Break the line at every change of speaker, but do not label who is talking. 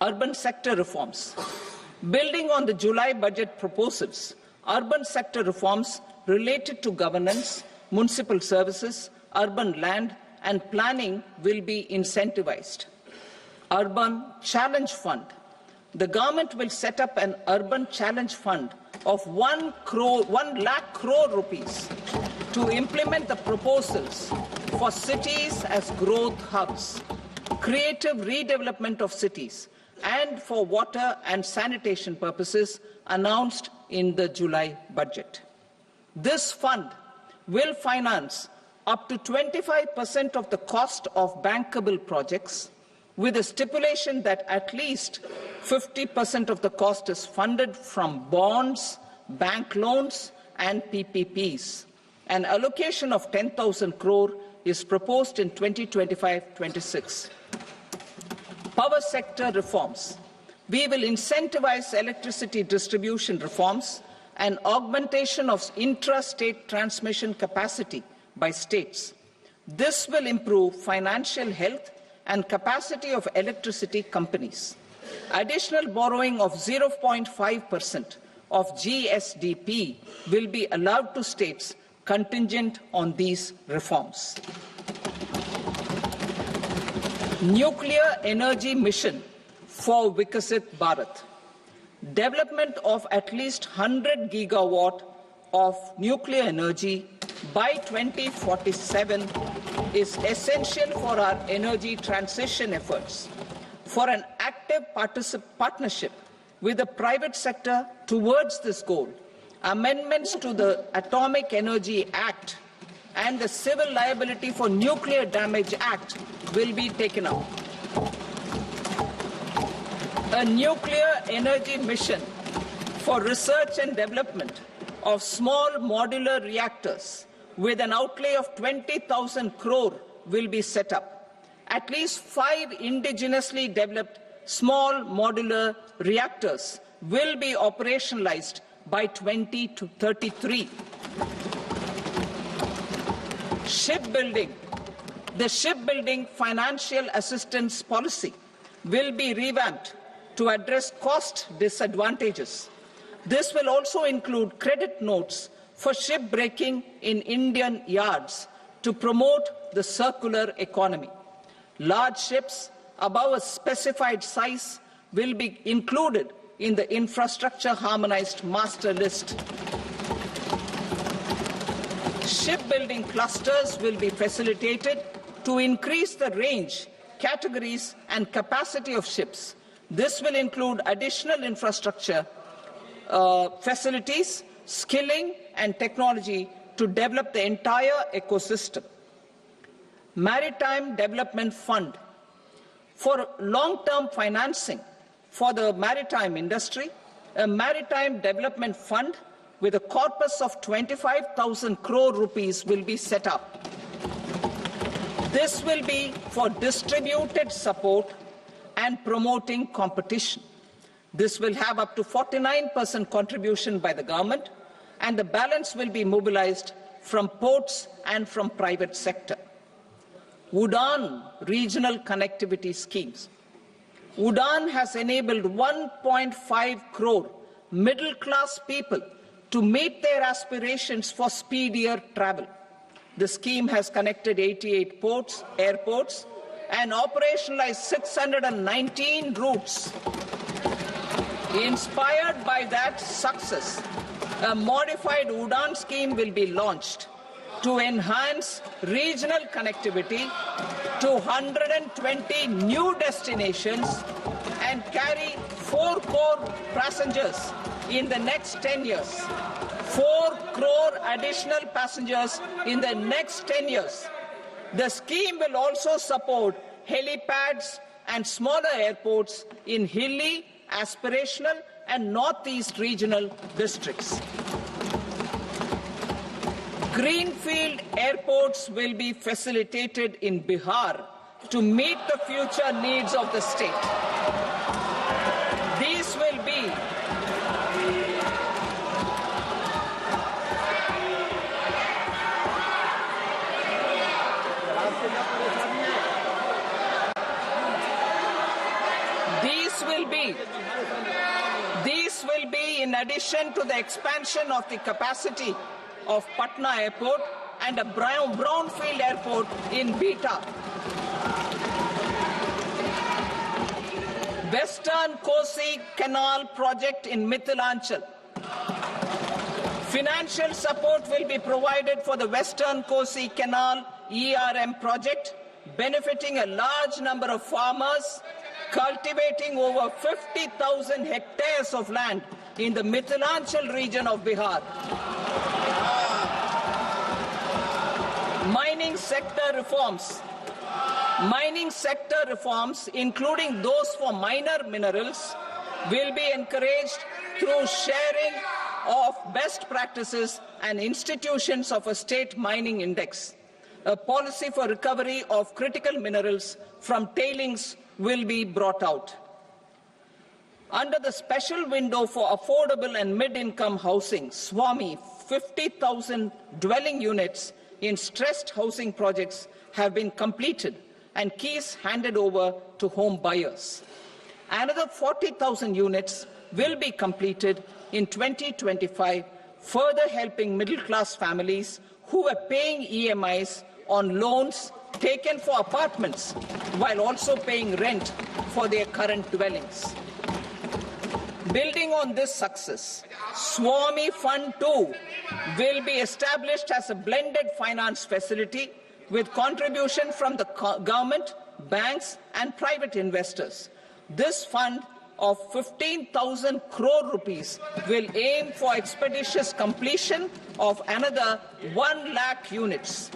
urban sector reforms. Building on the July budget proposals, urban sector reforms related to governance, municipal services, urban land and planning will be incentivized. Urban Challenge Fund. The government will set up an Urban Challenge Fund of 1 lakh crore rupees to implement the proposals for cities as growth hubs, creative redevelopment of cities, and for water and sanitation purposes announced in the July budget. This fund will finance up to 25% of the cost of bankable projects, with a stipulation that at least 50% of the cost is funded from bonds, bank loans and PPPs. An allocation of 10,000 crore is proposed in 2025-26. Power sector reforms. We will incentivize electricity distribution reforms and augmentation of intra-state transmission capacity by states. This will improve financial health and capacity of electricity companies. Additional borrowing of 0.5% of GSDP will be allowed to states contingent on these reforms. Nuclear energy mission for Vikasit Bharat. Development of at least 100 gigawatt of nuclear energy by 2047 is essential for our energy transition efforts. For an active partnership with the private sector towards this goal, amendments to the Atomic Energy Act and the Civil Liability for Nuclear Damage Act will be taken up. A nuclear energy mission for research and development of small modular reactors with an outlay of 20,000 crore will be set up. At least 5 indigenously developed small modular reactors will be operationalized by 2033. Shipbuilding. The shipbuilding financial assistance policy will be revamped to address cost disadvantages. This will also include credit notes for shipbreaking in Indian yards to promote the circular economy. Large ships above a specified size will be included in the infrastructure harmonized master list. Shipbuilding clusters will be facilitated to increase the range, categories and capacity of ships. This will include additional infrastructure, facilities, skilling and technology to develop the entire ecosystem. Maritime Development Fund. For long-term financing for the maritime industry, a Maritime Development Fund with a corpus of 25,000 crore rupees will be set up. This will be for distributed support and promoting competition. This will have up to 49% contribution by the government, and the balance will be mobilized from ports and from private sector. UDAN regional connectivity schemes. UDAN has enabled 1.5 crore middle-class people to meet their aspirations for speedier travel. The scheme has connected 88 airports, and operationalized 619 routes. Inspired by that success, a modified UDAN scheme will be launched to enhance regional connectivity to 120 new destinations and carry 4 crore passengers in the next 10 years. 4 crore additional passengers in the next 10 years. The scheme will also support helipads and smaller airports in hilly, aspirational and northeast regional districts. Greenfield airports will be facilitated in Bihar to meet the future needs of the state. These will be These will be in addition to the expansion of the capacity of Patna Airport and a brownfield airport in Beta. Western Kosi Canal project in Mithilanchal. Financial support will be provided for the Western Kosi Canal ERM project, benefiting a large number of farmers cultivating over 50,000 hectares of land in the Mithilanchal region of Bihar. Mining sector reforms, including those for minor minerals, will be encouraged through sharing of best practices and institutions of a state mining index. A policy for recovery of critical minerals from tailings will be brought out. Under the special window for affordable and mid-income housing, SWAMI, 50,000 dwelling units in stressed housing projects have been completed and keys handed over to home buyers. Another 40,000 units will be completed in 2025, further helping middle-class families who were paying EMIs on loans taken for apartments while also paying rent for their current dwellings. Building on this success, SWAMI Fund 2 will be established as a blended finance facility with contribution from the government, banks and private investors. This fund of 15,000 crore rupees will aim for expeditious completion of another 1 lakh units.